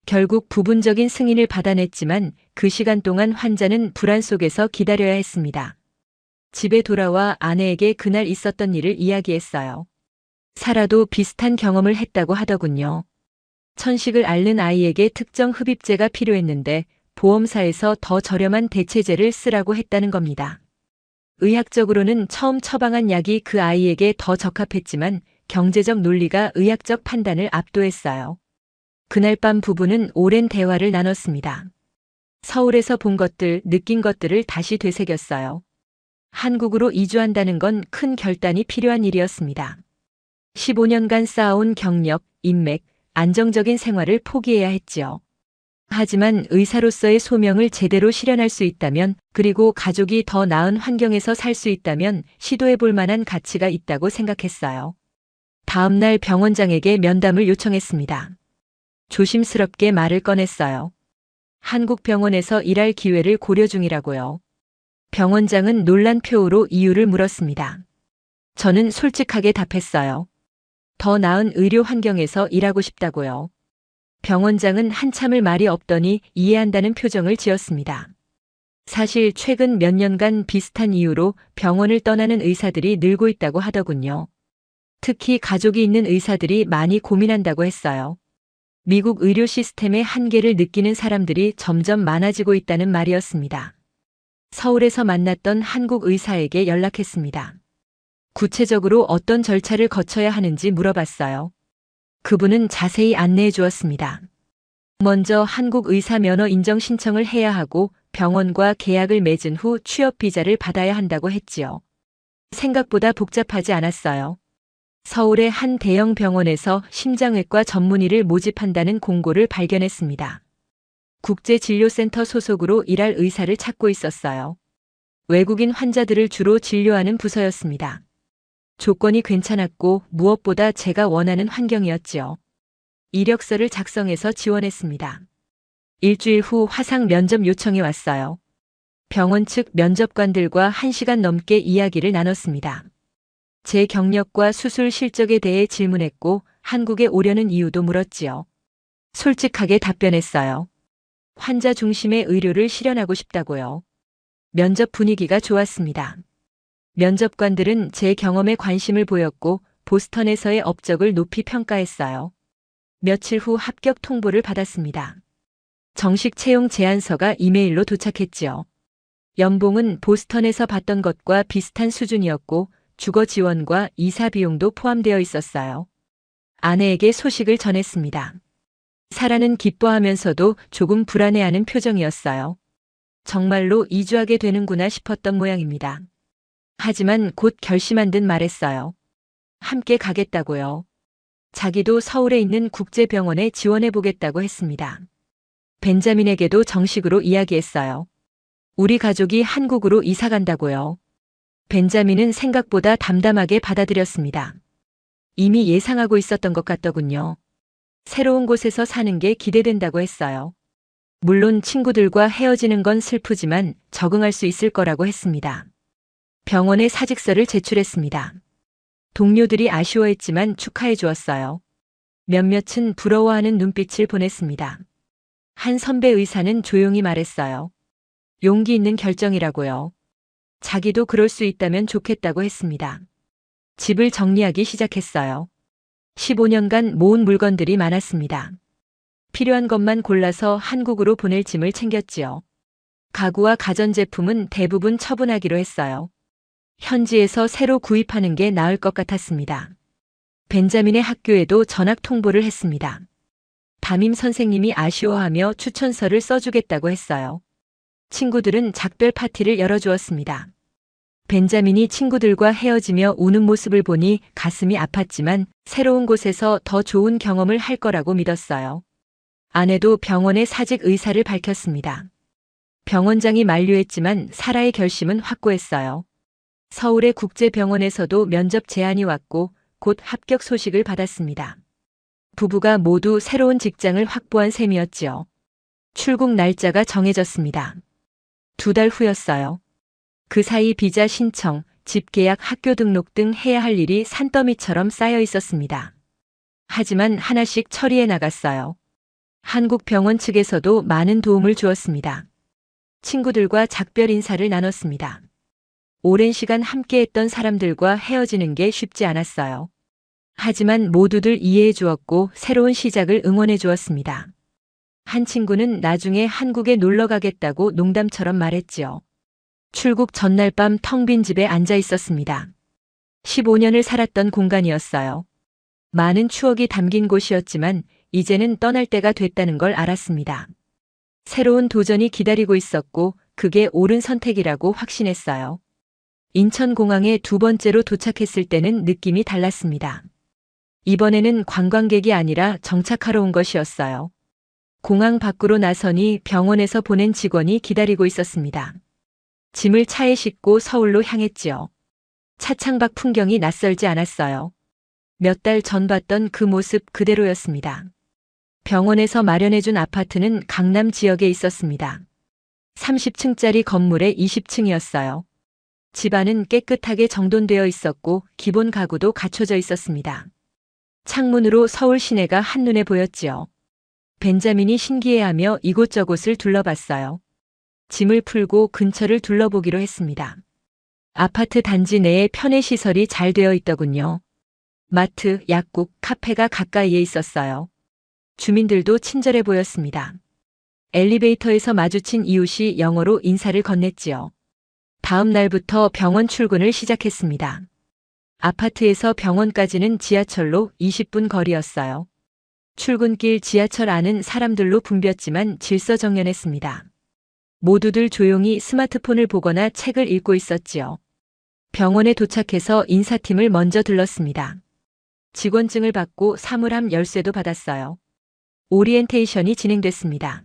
결국 부분적인 승인을 받아냈지만 그 시간 동안 환자는 불안 속에서 기다려야 했습니다. 집에 돌아와 아내에게 그날 있었던 일을 이야기했어요. 사라도 비슷한 경험을 했다고 하더군요. 천식을 앓는 아이에게 특정 흡입제가 필요했는데 보험사에서 더 저렴한 대체제를 쓰라고 했다는 겁니다. 의학적으로는 처음 처방한 약이 그 아이에게 더 적합했지만 경제적 논리가 의학적 판단을 압도했어요. 그날 밤 부부는 오랜 대화를 나눴습니다. 서울에서 본 것들, 느낀 것들을 다시 되새겼어요. 한국으로 이주한다는 건 큰 결단이 필요한 일이었습니다. 15년간 쌓아온 경력, 인맥, 안정적인 생활을 포기해야 했지요. 하지만 의사로서의 소명을 제대로 실현할 수 있다면, 그리고 가족이 더 나은 환경에서 살 수 있다면 시도해 볼 만한 가치가 있다고 생각했어요. 다음 날 병원장에게 면담을 요청했습니다. 조심스럽게 말을 꺼냈어요. 한국 병원에서 일할 기회를 고려 중이라고요. 병원장은 놀란 표호로 이유를 물었습니다. 저는 솔직하게 답했어요. 더 나은 의료 환경에서 일하고 싶다고요. 병원장은 한참을 말이 없더니 이해한다는 표정을 지었습니다. 사실 최근 몇 년간 비슷한 이유로 병원을 떠나는 의사들이 늘고 있다고 하더군요. 특히 가족이 있는 의사들이 많이 고민한다고 했어요. 미국 의료 시스템의 한계를 느끼는 사람들이 점점 많아지고 있다는 말이었습니다. 서울에서 만났던 한국 의사에게 연락했습니다. 구체적으로 어떤 절차를 거쳐야 하는지 물어봤어요. 그분은 자세히 안내해 주었습니다. 먼저 한국 의사 면허 인정 신청을 해야 하고 병원과 계약을 맺은 후 취업 비자를 받아야 한다고 했지요. 생각보다 복잡하지 않았어요. 서울의 한 대형 병원에서 심장외과 전문의를 모집한다는 공고를 발견했습니다. 국제진료센터 소속으로 일할 의사를 찾고 있었어요. 외국인 환자들을 주로 진료하는 부서였습니다. 조건이 괜찮았고 무엇보다 제가 원하는 환경이었지요. 이력서를 작성해서 지원했습니다. 일주일 후 화상 면접 요청이 왔어요. 병원 측 면접관들과 1시간 넘게 이야기를 나눴습니다. 제 경력과 수술 실적에 대해 질문했고 한국에 오려는 이유도 물었지요. 솔직하게 답변했어요. 환자 중심의 의료를 실현하고 싶다고요. 면접 분위기가 좋았습니다. 면접관들은 제 경험에 관심을 보였고 보스턴에서의 업적을 높이 평가했어요. 며칠 후 합격 통보를 받았습니다. 정식 채용 제안서가 이메일로 도착했지요. 연봉은 보스턴에서 받던 것과 비슷한 수준이었고 주거 지원과 이사 비용도 포함되어 있었어요. 아내에게 소식을 전했습니다. 사라는 기뻐하면서도 조금 불안해하는 표정이었어요. 정말로 이주하게 되는구나 싶었던 모양입니다. 하지만 곧 결심한 듯 말했어요. 함께 가겠다고요. 자기도 서울에 있는 국제병원에 지원해보겠다고 했습니다. 벤자민에게도 정식으로 이야기했어요. 우리 가족이 한국으로 이사 간다고요. 벤자민은 생각보다 담담하게 받아들였습니다. 이미 예상하고 있었던 것 같더군요. 새로운 곳에서 사는 게 기대된다고 했어요. 물론 친구들과 헤어지는 건 슬프지만 적응할 수 있을 거라고 했습니다. 병원에 사직서를 제출했습니다. 동료들이 아쉬워했지만 축하해 주었어요. 몇몇은 부러워하는 눈빛을 보냈습니다. 한 선배 의사는 조용히 말했어요. 용기 있는 결정이라고요. 자기도 그럴 수 있다면 좋겠다고 했습니다. 집을 정리하기 시작했어요. 15년간 모은 물건들이 많았습니다. 필요한 것만 골라서 한국으로 보낼 짐을 챙겼지요. 가구와 가전제품은 대부분 처분하기로 했어요. 현지에서 새로 구입하는 게 나을 것 같았습니다. 벤자민의 학교에도 전학 통보를 했습니다. 담임 선생님이 아쉬워하며 추천서를 써주겠다고 했어요. 친구들은 작별 파티를 열어주었습니다. 벤자민이 친구들과 헤어지며 우는 모습을 보니 가슴이 아팠지만 새로운 곳에서 더 좋은 경험을 할 거라고 믿었어요. 아내도 병원의 사직 의사를 밝혔습니다. 병원장이 만류했지만 사라의 결심은 확고했어요. 서울의 국제병원에서도 면접 제안이 왔고 곧 합격 소식을 받았습니다. 부부가 모두 새로운 직장을 확보한 셈이었지요. 출국 날짜가 정해졌습니다. 2달 후였어요. 그 사이 비자 신청, 집 계약, 학교 등록 등 해야 할 일이 산더미처럼 쌓여 있었습니다. 하지만 하나씩 처리해 나갔어요. 한국 병원 측에서도 많은 도움을 주었습니다. 친구들과 작별 인사를 나눴습니다. 오랜 시간 함께했던 사람들과 헤어지는 게 쉽지 않았어요. 하지만 모두들 이해해 주었고 새로운 시작을 응원해 주었습니다. 한 친구는 나중에 한국에 놀러 가겠다고 농담처럼 말했지요. 출국 전날 밤 텅 빈 집에 앉아 있었습니다. 15년을 살았던 공간이었어요. 많은 추억이 담긴 곳이었지만 이제는 떠날 때가 됐다는 걸 알았습니다. 새로운 도전이 기다리고 있었고 그게 옳은 선택이라고 확신했어요. 인천공항에 2번째로 도착했을 때는 느낌이 달랐습니다. 이번에는 관광객이 아니라 정착하러 온 것이었어요. 공항 밖으로 나서니 병원에서 보낸 직원이 기다리고 있었습니다. 짐을 차에 싣고 서울로 향했지요. 차창밖 풍경이 낯설지 않았어요. 몇 달 전 봤던 그 모습 그대로였습니다. 병원에서 마련해준 아파트는 강남 지역에 있었습니다. 30층짜리 건물의 20층이었어요. 집안은 깨끗하게 정돈되어 있었고 기본 가구도 갖춰져 있었습니다. 창문으로 서울 시내가 한눈에 보였지요. 벤자민이 신기해하며 이곳저곳을 둘러봤어요. 짐을 풀고 근처를 둘러보기로 했습니다. 아파트 단지 내에 편의시설이 잘 되어 있더군요. 마트, 약국, 카페가 가까이에 있었어요. 주민들도 친절해 보였습니다. 엘리베이터에서 마주친 이웃이 영어로 인사를 건넸지요. 다음 날부터 병원 출근을 시작했습니다. 아파트에서 병원까지는 지하철로 20분 거리였어요. 출근길 지하철 안은 사람들로 붐볐지만 질서정연했습니다. 모두들 조용히 스마트폰을 보거나 책을 읽고 있었지요. 병원에 도착해서 인사팀을 먼저 들렀습니다. 직원증을 받고 사물함 열쇠도 받았어요. 오리엔테이션이 진행됐습니다.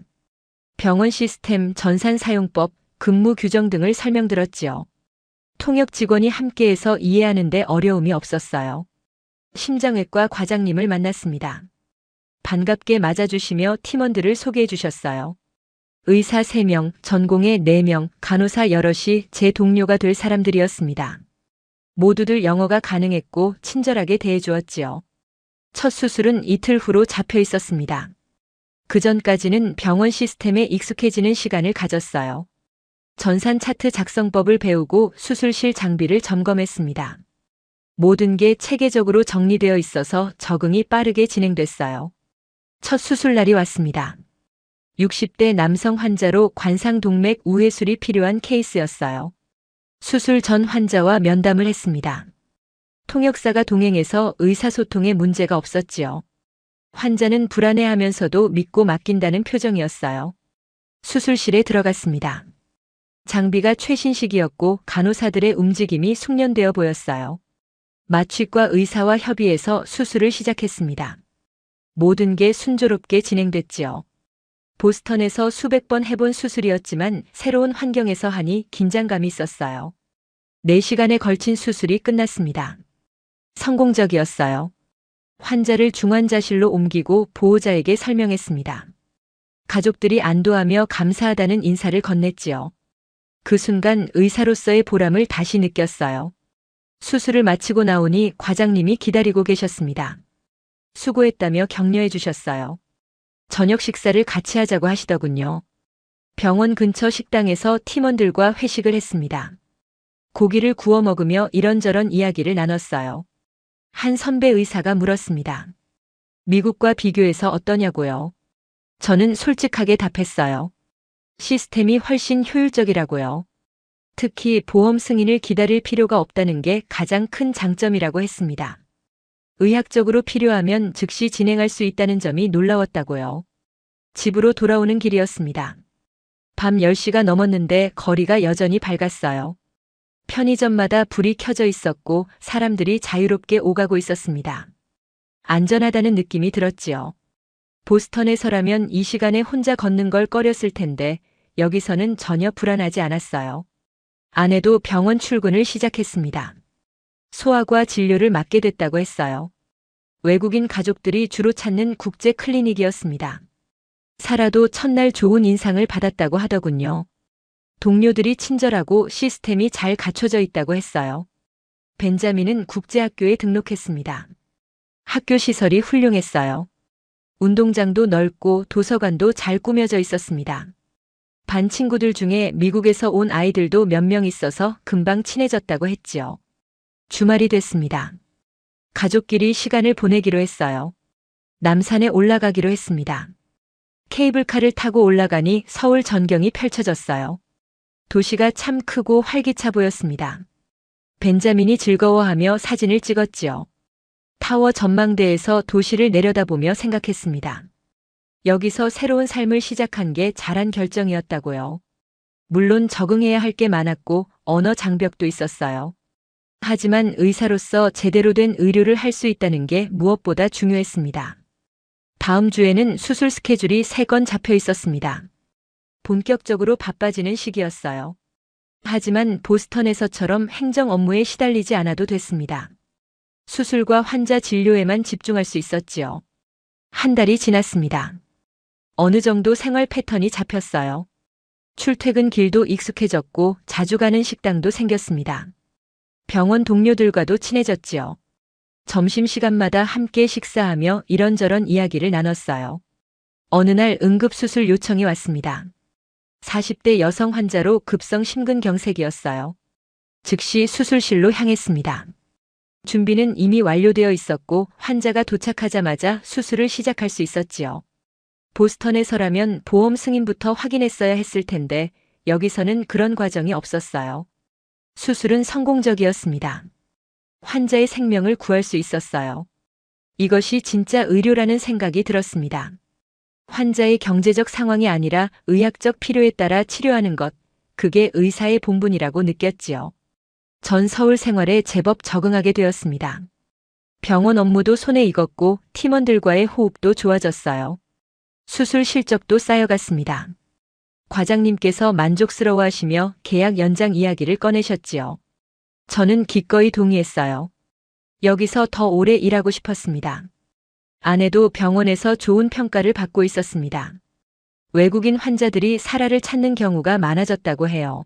병원 시스템, 전산 사용법, 근무 규정 등을 설명들었지요. 통역 직원이 함께해서 이해하는데 어려움이 없었어요. 심장외과 과장님을 만났습니다. 반갑게 맞아주시며 팀원들을 소개해 주셨어요. 의사 3명, 전공의 4명, 간호사 여럿이 제 동료가 될 사람들이었습니다. 모두들 영어가 가능했고 친절하게 대해주었지요. 첫 수술은 이틀 후로 잡혀 있었습니다. 그 전까지는 병원 시스템에 익숙해지는 시간을 가졌어요. 전산 차트 작성법을 배우고 수술실 장비를 점검했습니다. 모든 게 체계적으로 정리되어 있어서 적응이 빠르게 진행됐어요. 첫 수술날이 왔습니다. 60대 남성 환자로 관상동맥 우회술이 필요한 케이스였어요. 수술 전 환자와 면담을 했습니다. 통역사가 동행해서 의사소통에 문제가 없었지요. 환자는 불안해하면서도 믿고 맡긴다는 표정이었어요. 수술실에 들어갔습니다. 장비가 최신식이었고 간호사들의 움직임이 숙련되어 보였어요. 마취과 의사와 협의해서 수술을 시작했습니다. 모든 게 순조롭게 진행됐지요. 보스턴에서 수백 번 해본 수술이었지만 새로운 환경에서 하니 긴장감이 있었어요. 4시간에 걸친 수술이 끝났습니다. 성공적이었어요. 환자를 중환자실로 옮기고 보호자에게 설명했습니다. 가족들이 안도하며 감사하다는 인사를 건넸지요. 그 순간 의사로서의 보람을 다시 느꼈어요. 수술을 마치고 나오니 과장님이 기다리고 계셨습니다. 수고했다며 격려해 주셨어요. 저녁 식사를 같이 하자고 하시더군요. 병원 근처 식당에서 팀원들과 회식을 했습니다. 고기를 구워 먹으며 이런저런 이야기를 나눴어요. 한 선배 의사가 물었습니다. 미국과 비교해서 어떠냐고요? 저는 솔직하게 답했어요. 시스템이 훨씬 효율적이라고요. 특히 보험 승인을 기다릴 필요가 없다는 게 가장 큰 장점이라고 했습니다. 의학적으로 필요하면 즉시 진행할 수 있다는 점이 놀라웠다고요. 집으로 돌아오는 길이었습니다. 밤 10시가 넘었는데 거리가 여전히 밝았어요. 편의점마다 불이 켜져 있었고 사람들이 자유롭게 오가고 있었습니다. 안전하다는 느낌이 들었지요. 보스턴에서라면 이 시간에 혼자 걷는 걸 꺼렸을 텐데 여기서는 전혀 불안하지 않았어요. 아내도 병원 출근을 시작했습니다. 소아과 진료를 맡게 됐다고 했어요. 외국인 가족들이 주로 찾는 국제 클리닉이었습니다. 사라도 첫날 좋은 인상을 받았다고 하더군요. 동료들이 친절하고 시스템이 잘 갖춰져 있다고 했어요. 벤자민은 국제학교에 등록했습니다. 학교 시설이 훌륭했어요. 운동장도 넓고 도서관도 잘 꾸며져 있었습니다. 반 친구들 중에 미국에서 온 아이들도 몇 명 있어서 금방 친해졌다고 했지요. 주말이 됐습니다. 가족끼리 시간을 보내기로 했어요. 남산에 올라가기로 했습니다. 케이블카를 타고 올라가니 서울 전경이 펼쳐졌어요. 도시가 참 크고 활기차 보였습니다. 벤자민이 즐거워하며 사진을 찍었지요. 타워 전망대에서 도시를 내려다보며 생각했습니다. 여기서 새로운 삶을 시작한 게 잘한 결정이었다고요. 물론 적응해야 할 게 많았고 언어 장벽도 있었어요. 하지만 의사로서 제대로 된 의료를 할 수 있다는 게 무엇보다 중요했습니다. 다음 주에는 수술 스케줄이 3건 잡혀 있었습니다. 본격적으로 바빠지는 시기였어요. 하지만 보스턴에서처럼 행정 업무에 시달리지 않아도 됐습니다. 수술과 환자 진료에만 집중할 수 있었지요. 한 달이 지났습니다. 어느 정도 생활 패턴이 잡혔어요. 출퇴근 길도 익숙해졌고 자주 가는 식당도 생겼습니다. 병원 동료들과도 친해졌지요. 점심시간마다 함께 식사하며 이런저런 이야기를 나눴어요. 어느 날 응급수술 요청이 왔습니다. 40대 여성 환자로 급성 심근경색이었어요. 즉시 수술실로 향했습니다. 준비는 이미 완료되어 있었고 환자가 도착하자마자 수술을 시작할 수 있었지요. 보스턴에서라면 보험 승인부터 확인했어야 했을 텐데 여기서는 그런 과정이 없었어요. 수술은 성공적이었습니다. 환자의 생명을 구할 수 있었어요. 이것이 진짜 의료라는 생각이 들었습니다. 환자의 경제적 상황이 아니라 의학적 필요에 따라 치료하는 것, 그게 의사의 본분이라고 느꼈지요. 전 서울 생활에 제법 적응하게 되었습니다. 병원 업무도 손에 익었고 팀원들과의 호흡도 좋아졌어요. 수술 실적도 쌓여갔습니다. 과장님께서 만족스러워하시며 계약 연장 이야기를 꺼내셨지요. 저는 기꺼이 동의했어요. 여기서 더 오래 일하고 싶었습니다. 아내도 병원에서 좋은 평가를 받고 있었습니다. 외국인 환자들이 사라를 찾는 경우가 많아졌다고 해요.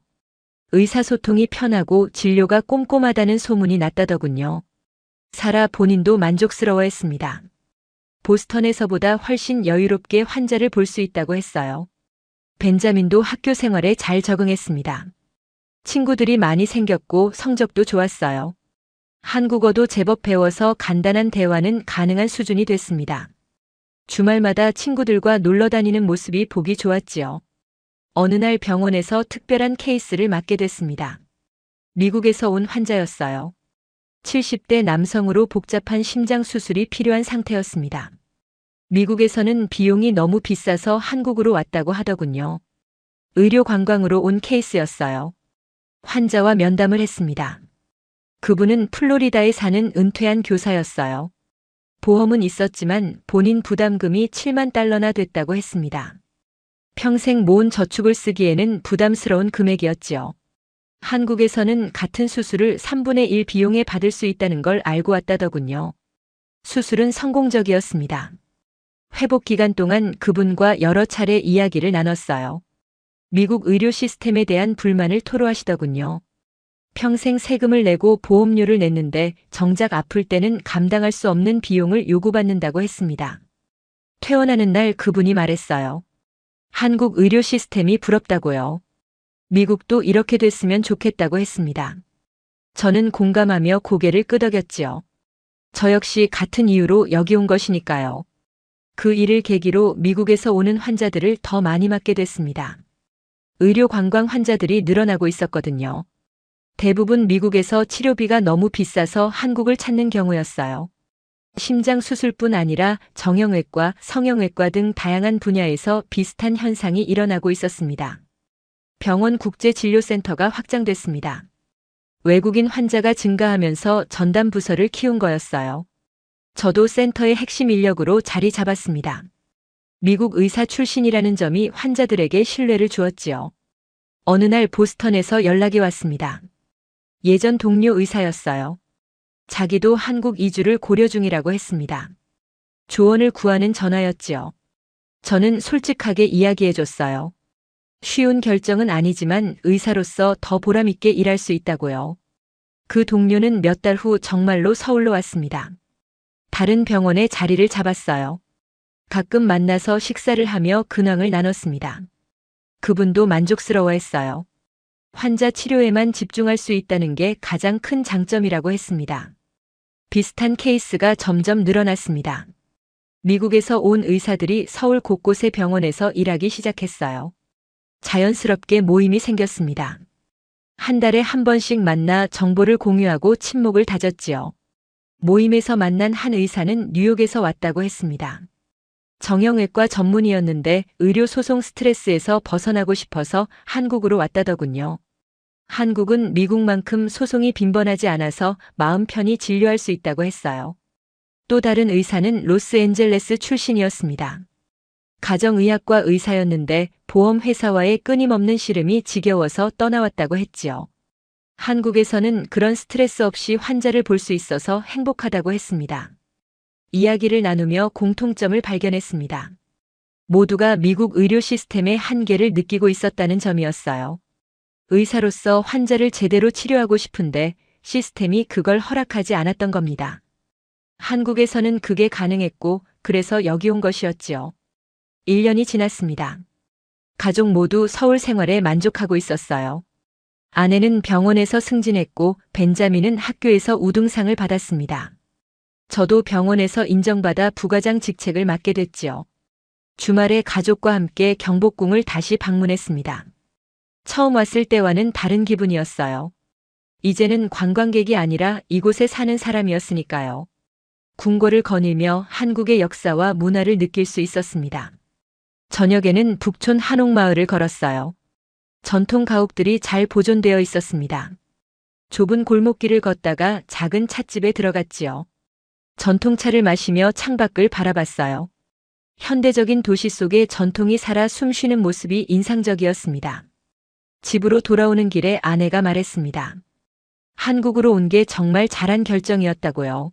의사소통이 편하고 진료가 꼼꼼하다는 소문이 났다더군요. 사라 본인도 만족스러워했습니다. 보스턴에서보다 훨씬 여유롭게 환자를 볼 수 있다고 했어요. 벤자민도 학교 생활에 잘 적응했습니다. 친구들이 많이 생겼고 성적도 좋았어요. 한국어도 제법 배워서 간단한 대화는 가능한 수준이 됐습니다. 주말마다 친구들과 놀러 다니는 모습이 보기 좋았지요. 어느 날 병원에서 특별한 케이스를 맡게 됐습니다. 미국에서 온 환자였어요. 70대 남성으로 복잡한 심장 수술이 필요한 상태였습니다. 미국에서는 비용이 너무 비싸서 한국으로 왔다고 하더군요. 의료 관광으로 온 케이스였어요. 환자와 면담을 했습니다. 그분은 플로리다에 사는 은퇴한 교사였어요. 보험은 있었지만 본인 부담금이 7만 달러나 됐다고 했습니다. 평생 모은 저축을 쓰기에는 부담스러운 금액이었지요. 한국에서는 같은 수술을 3분의 1 비용에 받을 수 있다는 걸 알고 왔다더군요. 수술은 성공적이었습니다. 회복 기간 동안 그분과 여러 차례 이야기를 나눴어요. 미국 의료 시스템에 대한 불만을 토로하시더군요. 평생 세금을 내고 보험료를 냈는데 정작 아플 때는 감당할 수 없는 비용을 요구받는다고 했습니다. 퇴원하는 날 그분이 말했어요. 한국 의료 시스템이 부럽다고요. 미국도 이렇게 됐으면 좋겠다고 했습니다. 저는 공감하며 고개를 끄덕였지요. 저 역시 같은 이유로 여기 온 것이니까요. 그 일을 계기로 미국에서 오는 환자들을 더 많이 맞게 됐습니다. 의료 관광 환자들이 늘어나고 있었거든요. 대부분 미국에서 치료비가 너무 비싸서 한국을 찾는 경우였어요. 심장 수술뿐 아니라 정형외과, 성형외과 등 다양한 분야에서 비슷한 현상이 일어나고 있었습니다. 병원 국제진료센터가 확장됐습니다. 외국인 환자가 증가하면서 전담 부서를 키운 거였어요. 저도 센터의 핵심 인력으로 자리 잡았습니다. 미국 의사 출신이라는 점이 환자들에게 신뢰를 주었지요. 어느 날 보스턴에서 연락이 왔습니다. 예전 동료 의사였어요. 자기도 한국 이주를 고려 중이라고 했습니다. 조언을 구하는 전화였지요. 저는 솔직하게 이야기해줬어요. 쉬운 결정은 아니지만 의사로서 더 보람있게 일할 수 있다고요. 그 동료는 몇 달 후 정말로 서울로 왔습니다. 다른 병원에 자리를 잡았어요. 가끔 만나서 식사를 하며 근황을 나눴습니다. 그분도 만족스러워했어요. 환자 치료에만 집중할 수 있다는 게 가장 큰 장점이라고 했습니다. 비슷한 케이스가 점점 늘어났습니다. 미국에서 온 의사들이 서울 곳곳의 병원에서 일하기 시작했어요. 자연스럽게 모임이 생겼습니다. 한 달에 한 번씩 만나 정보를 공유하고 친목을 다졌지요. 모임에서 만난 한 의사는 뉴욕에서 왔다고 했습니다. 정형외과 전문의였는데 의료 소송 스트레스에서 벗어나고 싶어서 한국으로 왔다더군요. 한국은 미국만큼 소송이 빈번하지 않아서 마음 편히 진료할 수 있다고 했어요. 또 다른 의사는 로스앤젤레스 출신이었습니다. 가정의학과 의사였는데 보험회사와의 끊임없는 씨름이 지겨워서 떠나왔다고 했지요. 한국에서는 그런 스트레스 없이 환자를 볼 수 있어서 행복하다고 했습니다. 이야기를 나누며 공통점을 발견했습니다. 모두가 미국 의료 시스템의 한계를 느끼고 있었다는 점이었어요. 의사로서 환자를 제대로 치료하고 싶은데 시스템이 그걸 허락하지 않았던 겁니다. 한국에서는 그게 가능했고 그래서 여기 온 것이었지요. 1년이 지났습니다. 가족 모두 서울 생활에 만족하고 있었어요. 아내는 병원에서 승진했고 벤자민은 학교에서 우등상을 받았습니다. 저도 병원에서 인정받아 부과장 직책을 맡게 됐지요. 주말에 가족과 함께 경복궁을 다시 방문했습니다. 처음 왔을 때와는 다른 기분이었어요. 이제는 관광객이 아니라 이곳에 사는 사람이었으니까요. 궁궐을 거닐며 한국의 역사와 문화를 느낄 수 있었습니다. 저녁에는 북촌 한옥마을을 걸었어요. 전통 가옥들이 잘 보존되어 있었습니다. 좁은 골목길을 걷다가 작은 찻집에 들어갔지요. 전통차를 마시며 창밖을 바라봤어요. 현대적인 도시 속에 전통이 살아 숨쉬는 모습이 인상적이었습니다. 집으로 돌아오는 길에 아내가 말했습니다. 한국으로 온 게 정말 잘한 결정이었다고요.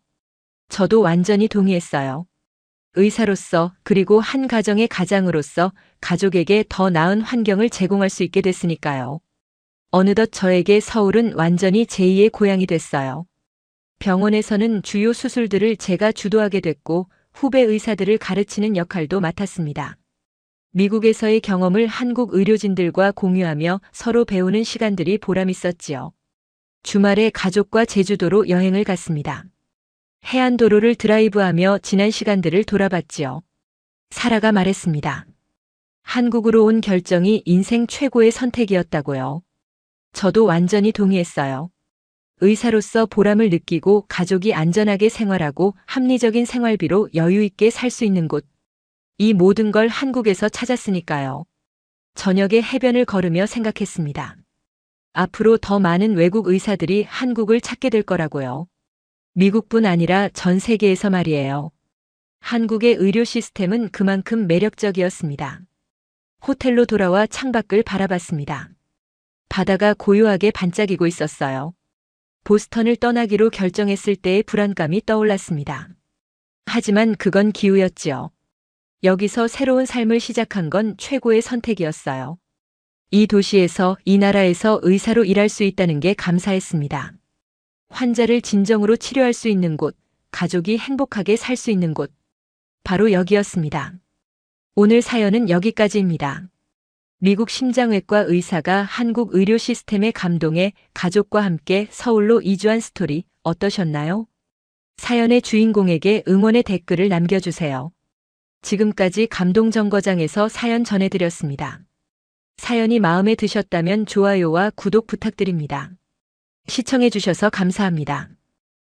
저도 완전히 동의했어요. 의사로서 그리고 한 가정의 가장으로서 가족에게 더 나은 환경을 제공할 수 있게 됐으니까요. 어느덧 저에게 서울은 완전히 제2의 고향이 됐어요. 병원에서는 주요 수술들을 제가 주도하게 됐고 후배 의사들을 가르치는 역할도 맡았습니다. 미국에서의 경험을 한국 의료진들과 공유하며 서로 배우는 시간들이 보람있었지요. 주말에 가족과 제주도로 여행을 갔습니다. 해안도로를 드라이브하며 지난 시간들을 돌아봤지요. 사라가 말했습니다. 한국으로 온 결정이 인생 최고의 선택이었다고요. 저도 완전히 동의했어요. 의사로서 보람을 느끼고 가족이 안전하게 생활하고 합리적인 생활비로 여유 있게 살 수 있는 곳. 이 모든 걸 한국에서 찾았으니까요. 저녁에 해변을 걸으며 생각했습니다. 앞으로 더 많은 외국 의사들이 한국을 찾게 될 거라고요. 미국뿐 아니라 전 세계에서 말이에요. 한국의 의료 시스템은 그만큼 매력적이었습니다. 호텔로 돌아와 창밖을 바라봤습니다. 바다가 고요하게 반짝이고 있었어요. 보스턴을 떠나기로 결정했을 때의 불안감이 떠올랐습니다. 하지만 그건 기우였지요. 여기서 새로운 삶을 시작한 건 최고의 선택이었어요. 이 도시에서, 이 나라에서 의사로 일할 수 있다는 게 감사했습니다. 환자를 진정으로 치료할 수 있는 곳, 가족이 행복하게 살 수 있는 곳. 바로 여기였습니다. 오늘 사연은 여기까지입니다. 미국 심장외과 의사가 한국 의료 시스템에 감동해 가족과 함께 서울로 이주한 스토리 어떠셨나요? 사연의 주인공에게 응원의 댓글을 남겨주세요. 지금까지 감동정거장에서 사연 전해드렸습니다. 사연이 마음에 드셨다면 좋아요와 구독 부탁드립니다. 시청해주셔서 감사합니다.